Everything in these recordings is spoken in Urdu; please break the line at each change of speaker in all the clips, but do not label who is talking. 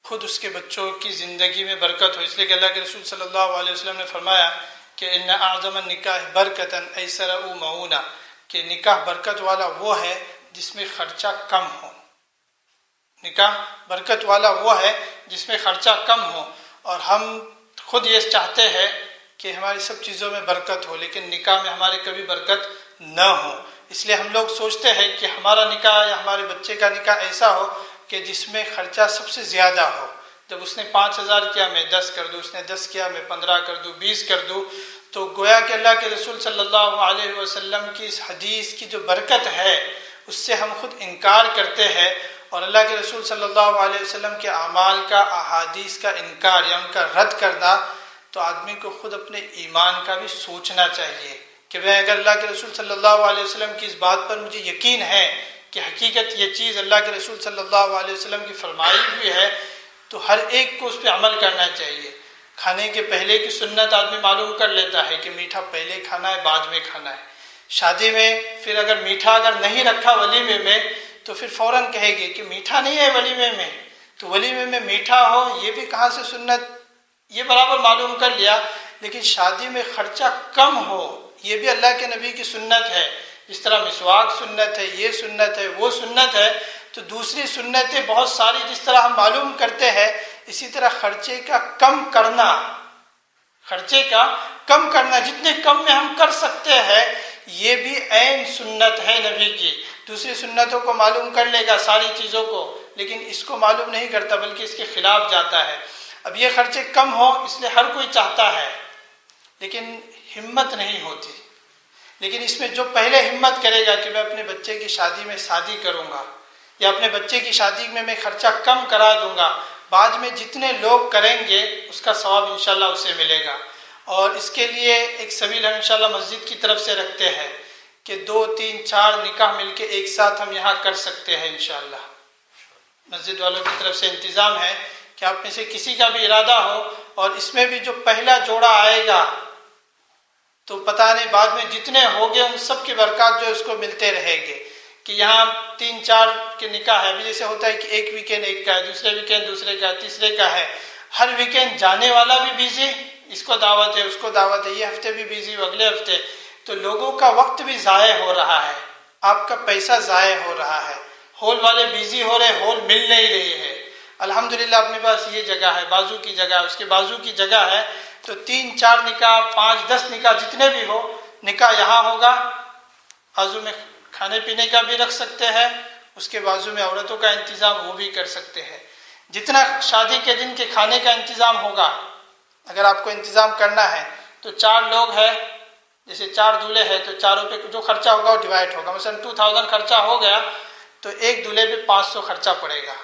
خود اس کے بچوں کی زندگی میں برکت ہو، اس لیے کہ اللہ کے رسول صلی اللہ علیہ وسلم نے فرمایا کہ ان اعظم النکاح برکتا ایسر معونہ، کہ نکاح برکت والا وہ ہے جس میں خرچہ کم ہو. نکاح برکت والا وہ ہے جس میں خرچہ کم ہو. اور ہم خود یہ چاہتے ہیں کہ ہماری سب چیزوں میں برکت ہو، لیکن نکاح میں ہماری کبھی برکت نہ ہو. اس لیے ہم لوگ سوچتے ہیں کہ ہمارا نکاح یا ہمارے بچے کا نکاح ایسا ہو کہ جس میں خرچہ سب سے زیادہ ہو. جب اس نے 5,000 کیا میں 10 کر دوں، اس نے 10 کیا میں 15 کر دوں، 20 کر دوں. تو گویا کہ اللہ کے رسول صلی اللہ علیہ وسلم کی اس حدیث کی جو برکت ہے اس سے ہم خود انکار کرتے ہیں. اور اللہ کے رسول صلی اللہ علیہ وسلم کے اعمال کا، احادیث کا انکار یا ان کا رد کرنا، تو آدمی کو خود اپنے ایمان کا بھی سوچنا چاہیے کہ میں اگر اللہ کے رسول صلی اللہ علیہ وسلم کی اس بات پر مجھے یقین ہے کہ حقیقت یہ چیز اللہ کے رسول صلی اللہ علیہ وسلم کی فرمائی ہوئی ہے، تو ہر ایک کو اس پہ عمل کرنا چاہیے. کھانے کے پہلے کی سنت آدمی معلوم کر لیتا ہے کہ میٹھا پہلے کھانا ہے بعد میں کھانا ہے. شادی میں پھر اگر میٹھا اگر نہیں رکھا ولیمے میں تو پھر فوراً کہے گی کہ میٹھا نہیں ہے ولیمے میں، تو ولیمے میں میٹھا ہو یہ بھی کہاں سے سنت، یہ برابر معلوم کر لیا. لیکن شادی میں خرچہ کم ہو یہ بھی اللہ کے نبی کی سنت ہے. جس طرح مسواک سنت ہے، یہ سنت ہے، وہ سنت ہے، تو دوسری سنتیں بہت ساری جس طرح ہم معلوم کرتے ہیں، اسی طرح خرچے کا کم کرنا، خرچے کا کم کرنا جتنے کم میں ہم کر سکتے ہیں یہ بھی عین سنت ہے نبی کی. دوسری سنتوں کو معلوم کر لے گا ساری چیزوں کو، لیکن اس کو معلوم نہیں کرتا بلکہ اس کے خلاف جاتا ہے. اب یہ خرچے کم ہو اس لیے ہر کوئی چاہتا ہے لیکن ہمت نہیں ہوتی. لیکن اس میں جو پہلے ہمت کرے گا کہ میں اپنے بچے کی شادی میں شادی کروں گا یا اپنے بچے کی شادی میں خرچہ کم کرا دوں گا، بعد میں جتنے لوگ کریں گے اس کا ثواب انشاءاللہ اسے ملے گا. اور اس کے لیے ایک سبیل ہم انشاءاللہ مسجد کی طرف سے رکھتے ہیں کہ 2 3 4 نکاح مل کے ایک ساتھ ہم یہاں کر سکتے ہیں انشاءاللہ. مسجد والوں کی طرف سے انتظام ہے کہ آپ میں سے کسی کا بھی ارادہ ہو، اور اس میں بھی جو پہلا جوڑا آئے گا تو پتہ نہیں بعد میں جتنے ہوگے ان سب کی برکات جو اس کو ملتے رہے گے. کہ یہاں 3 4 کے نکاح ہے، ابھی جیسے ہوتا ہے کہ ایک ویکینڈ ایک کا ہے، دوسرے ویکینڈ دوسرے کا ہے، تیسرے کا ہے. ہر ویکینڈ جانے والا بھی بیزی، اس کو دعوت ہے اس کو دعوت ہے، یہ ہفتے بھی بیزی اگلے ہفتے، تو لوگوں کا وقت بھی ضائع ہو رہا ہے، آپ کا پیسہ ضائع ہو رہا ہے. ہال والے بیزی ہو رہے، ہال مل نہیں رہی ہے. الحمدللہ اپنے پاس یہ جگہ ہے، بازو کی جگہ، اس کے بازو کی جگہ ہے، تو 3 4 نکاح 5 10 نکاح جتنے بھی ہو، نکاح یہاں ہوگا. بازو میں کھانے پینے کا بھی رکھ سکتے ہیں، اس کے بازو میں عورتوں کا انتظام وہ بھی کر سکتے ہیں. جتنا شادی کے دن کے کھانے کا انتظام ہوگا، اگر آپ کو انتظام کرنا ہے تو 4 لوگ ہیں، جیسے 4 دولہے ہیں تو چاروں پہ جو خرچہ ہوگا وہ ڈیوائڈ ہوگا. مثلا 2000 خرچہ ہو گیا تو ایک دولہے پہ 500 خرچہ پڑے گا.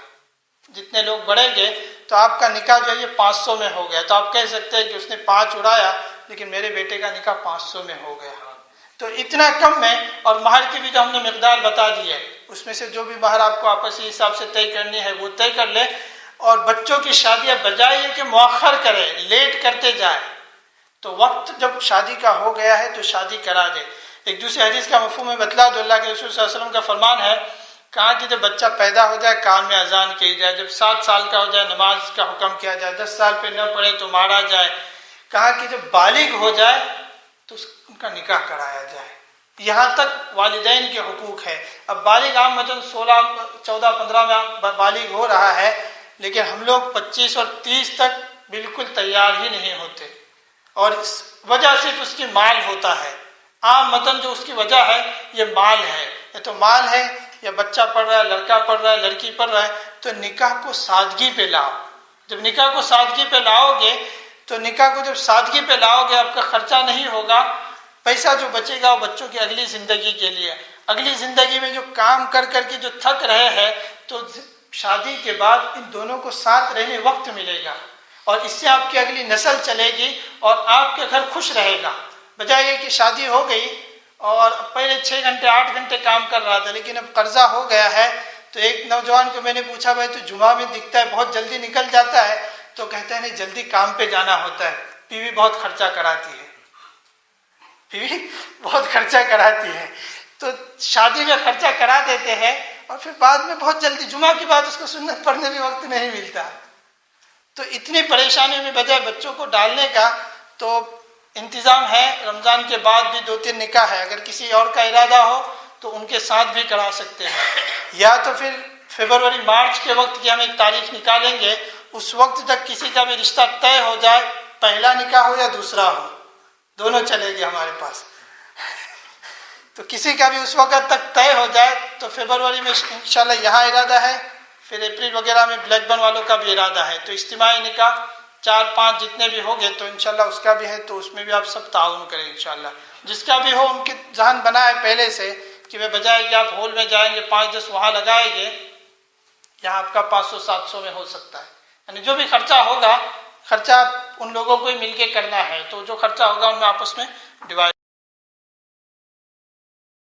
جتنے لوگ بڑھیں گے تو آپ کا نکاح جو ہے یہ 500 میں ہو گیا. تو آپ کہہ سکتے ہیں کہ اس نے 5 اڑایا لیکن میرے بیٹے کا نکاح 500 میں ہو گیا. تو اتنا کم میں، اور مہر کی بھی جو ہم نے مقدار بتا دی ہے، اس میں سے جو بھی مہر آپ کو آپسی حساب سے طے کرنی ہے وہ طے کر لے. اور بچوں کی شادیاں بجائے یہ کہ مؤخر کرے، لیٹ کرتے جائے، تو وقت جب شادی کا ہو گیا ہے تو شادی کرا دے. ایک دوسری حدیث کا مفہوم میں بتلا دو. اللہ کے رسول صلی اللہ علیہ وسلم کا فرمان ہے، کہا کہ جب بچہ پیدا ہو جائے کان میں اذان کی جائے، جب 7 سال کا ہو جائے نماز کا حکم کیا جائے، 10 سال پہ نہ پڑھے تو مارا جائے. کہا کہ جب بالغ ہو جائے تو ان کا نکاح کرایا جائے. یہاں تک والدین کے حقوق ہے. اب بالغ عام مثلاً 16 14 15 میں بالغ ہو رہا ہے، لیکن ہم لوگ 25 اور 30 تک بالکل تیار ہی نہیں ہوتے، اور اس وجہ صرف اس کی مال ہوتا ہے. عام مثلاً جو اس کی وجہ ہے یہ مال ہے، یا تو مال ہے یا بچہ پڑھ رہا ہے، لڑکا پڑھ رہا ہے، لڑکی پڑھ رہا ہے. تو نکاح کو سادگی پہ لاؤ. جب نکاح کو سادگی پہ لاؤ گے تو نکاح کو جب سادگی پہ لاؤ گے آپ کا خرچہ نہیں ہوگا. پیسہ جو بچے گا وہ بچوں کی اگلی زندگی کے لیے، اگلی زندگی میں جو کام کر کر کے جو تھک رہے ہیں، تو شادی کے بعد ان دونوں کو ساتھ رہنے وقت ملے گا، اور اس سے آپ کی اگلی نسل چلے گی اور آپ کے گھر خوش رہے گا. بجائے یہ کہ شادی ہو گئی اور پہلے 6 گھنٹے 8 گھنٹے کام کر رہا تھا لیکن اب قرضہ ہو گیا ہے. تو ایک نوجوان کو میں نے پوچھا، بھائی تو جمعہ میں دکھتا ہے بہت جلدی نکل جاتا ہے، تو کہتا ہے نہیں جلدی کام پہ جانا ہوتا ہے، بیوی بہت خرچہ کراتی ہے، بیوی بہت خرچہ کراتی ہے. تو شادی میں خرچہ کرا دیتے ہیں اور پھر بعد میں بہت جلدی جمعہ کے بعد اس کو سنت پڑھنے بھی وقت نہیں ملتا. تو اتنی پریشانیوں میں بجائے بچوں کو ڈالنے کا تو انتظام ہے، رمضان کے بعد بھی 2-3 نکاح ہے، اگر کسی اور کا ارادہ ہو تو ان کے ساتھ بھی کرا سکتے ہیں، یا تو پھر فروری مارچ کے وقت کی ہم ایک تاریخ نکالیں گے، اس وقت تک کسی کا بھی رشتہ طے ہو جائے، پہلا نکاح ہو یا دوسرا ہو، دونوں چلے گی ہمارے پاس، تو کسی کا بھی اس وقت تک طے ہو جائے تو فروری میں انشاءاللہ یہاں ارادہ ہے، پھر اپریل وغیرہ میں بلیک بن والوں کا بھی ارادہ ہے، تو اجتماعی نکاح 4-5 جتنے بھی ہوں گے تو انشاءاللہ اس کا بھی ہے، تو اس میں بھی آپ سب تعاون کریں انشاءاللہ، جس کا بھی ہو ان کے ذہن بنا ہے پہلے سے کہ وہ بجائے کہ آپ ہال میں جائیں گے 5-10 وہاں لگائیں گے، یہاں آپ کا 500-700 میں ہو سکتا ہے، یعنی جو بھی خرچہ ہوگا، خرچہ ان لوگوں کو ہی مل کے کرنا ہے، تو جو خرچہ ہوگا ان میں آپس میں ڈیوائڈ